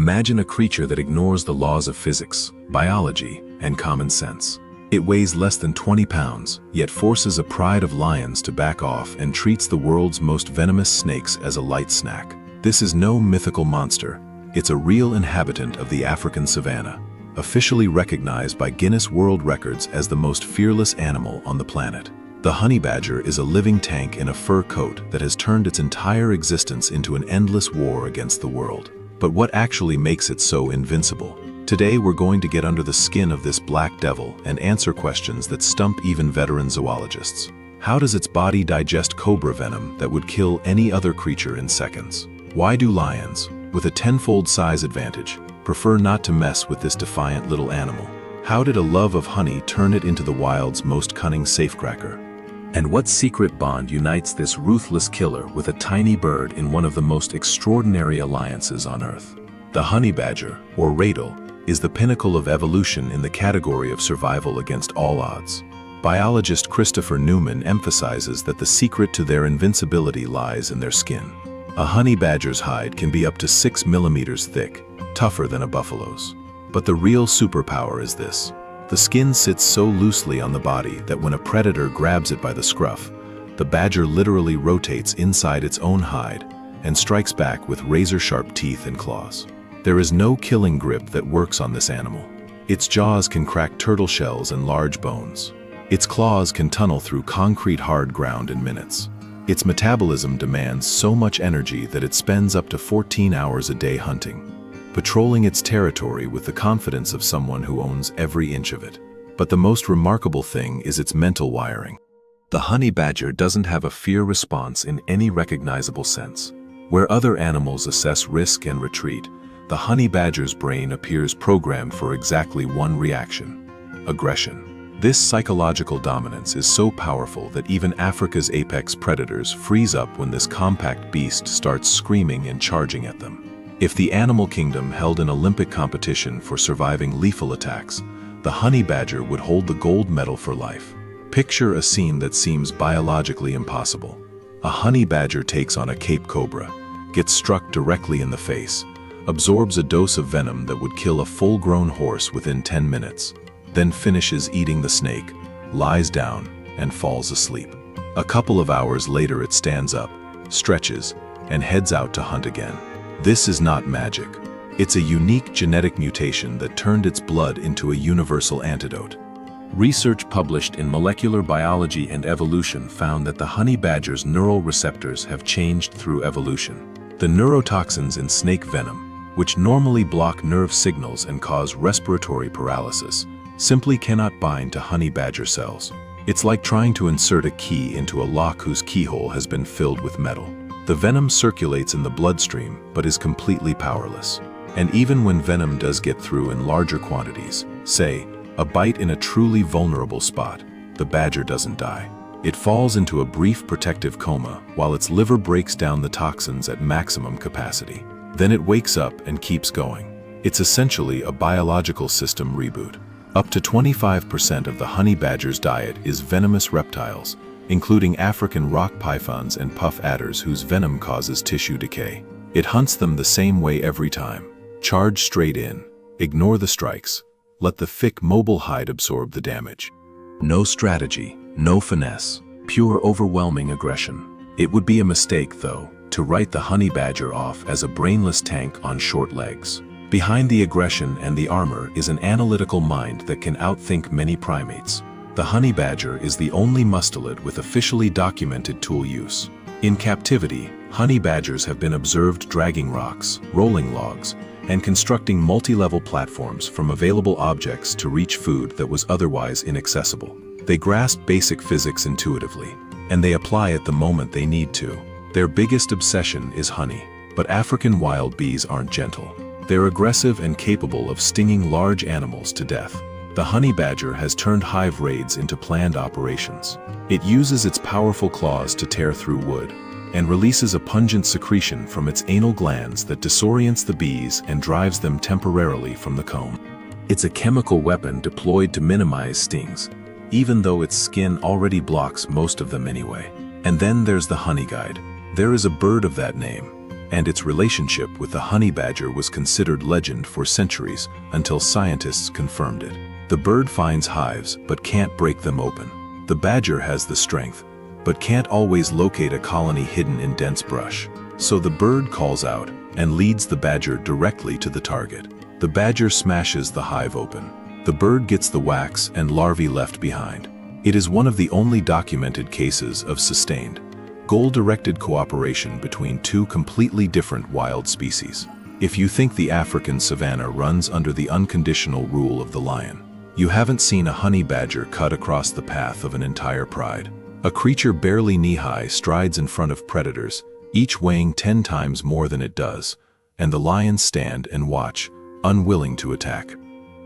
Imagine a creature that ignores the laws of physics, biology, and common sense. It weighs less than 20 pounds, yet forces a pride of lions to back off and treats the world's most venomous snakes as a light snack. This is no mythical monster. It's a real inhabitant of the African savanna, officially recognized by Guinness World Records as the most fearless animal on the planet. The honey badger is a living tank in a fur coat that has turned its entire existence into an endless war against the world. But what actually makes it so invincible? Today we're going to get under the skin of this black devil and answer questions that stump even veteran zoologists. How does its body digest cobra venom that would kill any other creature in seconds? Why do lions, with a tenfold size advantage, prefer not to mess with this defiant little animal? How did a love of honey turn it into the wild's most cunning safecracker? And what secret bond unites this ruthless killer with a tiny bird in one of the most extraordinary alliances on Earth? The honey badger, or radel, is the pinnacle of evolution in the category of survival against all odds. Biologist Christopher Newman emphasizes that the secret to their invincibility lies in their skin. A honey badger's hide can be up to 6 millimeters thick, tougher than a buffalo's. But the real superpower is this. The skin sits so loosely on the body that when a predator grabs it by the scruff, the badger literally rotates inside its own hide and strikes back with razor-sharp teeth and claws. There is no killing grip that works on this animal. Its jaws can crack turtle shells and large bones. Its claws can tunnel through concrete hard ground in minutes. Its metabolism demands so much energy that it spends up to 14 hours a day hunting, patrolling its territory with the confidence of someone who owns every inch of it. But the most remarkable thing is its mental wiring. The honey badger doesn't have a fear response in any recognizable sense. Where other animals assess risk and retreat, the honey badger's brain appears programmed for exactly one reaction: aggression. This psychological dominance is so powerful that even Africa's apex predators freeze up when this compact beast starts screaming and charging at them. If the animal kingdom held an Olympic competition for surviving lethal attacks, the honey badger would hold the gold medal for life. Picture a scene that seems biologically impossible. A honey badger takes on a Cape cobra, gets struck directly in the face, absorbs a dose of venom that would kill a full-grown horse within 10 minutes, then finishes eating the snake, lies down, and falls asleep. A couple of hours later it stands up, stretches, and heads out to hunt again. This is not magic. It's a unique genetic mutation that turned its blood into a universal antidote. Research published in Molecular Biology and Evolution found that the honey badger's neural receptors have changed through evolution. The neurotoxins in snake venom, which normally block nerve signals and cause respiratory paralysis, simply cannot bind to honey badger cells. It's like trying to insert a key into a lock whose keyhole has been filled with metal. The venom circulates in the bloodstream but is completely powerless. And even when venom does get through in larger quantities, say, a bite in a truly vulnerable spot, the badger doesn't die. It falls into a brief protective coma while its liver breaks down the toxins at maximum capacity. Then it wakes up and keeps going. It's essentially a biological system reboot. Up to 25% of the honey badger's diet is venomous reptiles, including African rock pythons and puff adders whose venom causes tissue decay. It hunts them the same way every time. Charge straight in, ignore the strikes, let the thick mobile hide absorb the damage. No strategy, no finesse, pure overwhelming aggression. It would be a mistake, though, to write the honey badger off as a brainless tank on short legs. Behind the aggression and the armor is an analytical mind that can outthink many primates. The honey badger is the only mustelid with officially documented tool use. In captivity, honey badgers have been observed dragging rocks, rolling logs, and constructing multi-level platforms from available objects to reach food that was otherwise inaccessible. They grasp basic physics intuitively, and they apply it the moment they need to. Their biggest obsession is honey, but African wild bees aren't gentle. They're aggressive and capable of stinging large animals to death. The honey badger has turned hive raids into planned operations. It uses its powerful claws to tear through wood, and releases a pungent secretion from its anal glands that disorients the bees and drives them temporarily from the comb. It's a chemical weapon deployed to minimize stings, even though its skin already blocks most of them anyway. And then there's the honey guide. There is a bird of that name, and its relationship with the honey badger was considered legend for centuries until scientists confirmed it. The bird finds hives but can't break them open. The badger has the strength, but can't always locate a colony hidden in dense brush. So the bird calls out and leads the badger directly to the target. The badger smashes the hive open. The bird gets the wax and larvae left behind. It is one of the only documented cases of sustained, goal-directed cooperation between two completely different wild species. If you think the African savanna runs under the unconditional rule of the lion, you haven't seen a honey badger cut across the path of an entire pride. A creature barely knee-high strides in front of predators, each weighing 10 times more than it does, and the lions stand and watch, unwilling to attack.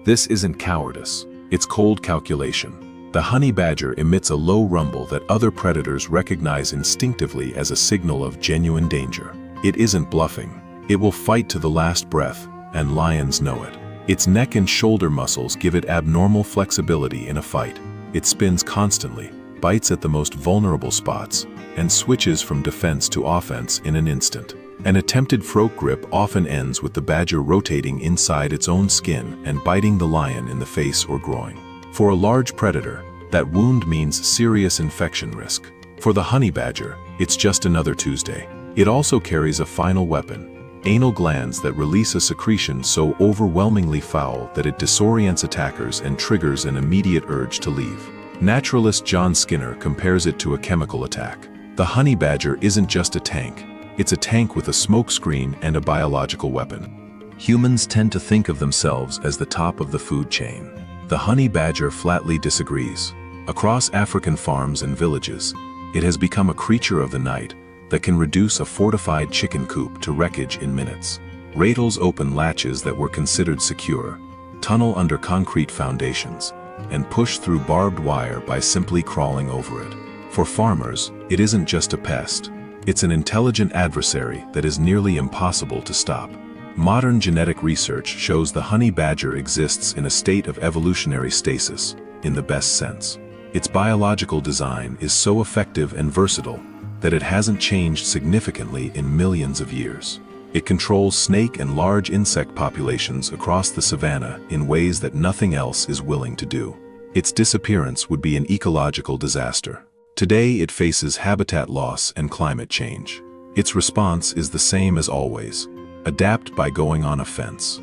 This isn't cowardice, it's cold calculation. The honey badger emits a low rumble that other predators recognize instinctively as a signal of genuine danger. It isn't bluffing. It will fight to the last breath, and lions know it. Its neck and shoulder muscles give it abnormal flexibility in a fight. It spins constantly, bites at the most vulnerable spots, and switches from defense to offense in an instant. An attempted throat grip often ends with the badger rotating inside its own skin and biting the lion in the face or groin. For a large predator, that wound means serious infection risk. For the honey badger, it's just another Tuesday. It also carries a final weapon, anal glands that release a secretion so overwhelmingly foul that it disorients attackers and triggers an immediate urge to leave. Naturalist John Skinner compares it to a chemical attack. The honey badger isn't just a tank. It's a tank with a smokescreen and a biological weapon. Humans tend to think of themselves as the top of the food chain. The honey badger flatly disagrees. Across African farms and villages, it has become a creature of the night that can reduce a fortified chicken coop to wreckage in minutes. Rattles open latches that were considered secure, tunnel under concrete foundations, and push through barbed wire by simply crawling over it. For farmers, it isn't just a pest. It's an intelligent adversary that is nearly impossible to stop. Modern genetic research shows the honey badger exists in a state of evolutionary stasis, in the best sense. Its biological design is so effective and versatile that it hasn't changed significantly in millions of years. It controls snake and large insect populations across the savanna in ways that nothing else is willing to do. Its disappearance would be an ecological disaster. Today it faces habitat loss and climate change. Its response is the same as always: adapt by going on a fence.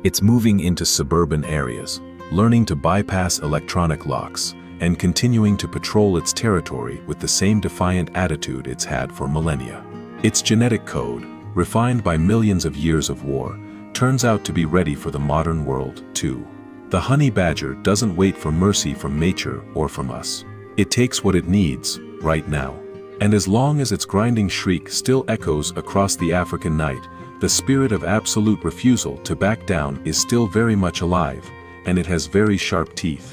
It's moving into suburban areas, learning to bypass electronic locks, and continuing to patrol its territory with the same defiant attitude it's had for millennia. Its genetic code, refined by millions of years of war, turns out to be ready for the modern world, too. The honey badger doesn't wait for mercy from nature or from us. It takes what it needs, right now. And as long as its grinding shriek still echoes across the African night, the spirit of absolute refusal to back down is still very much alive, and it has very sharp teeth.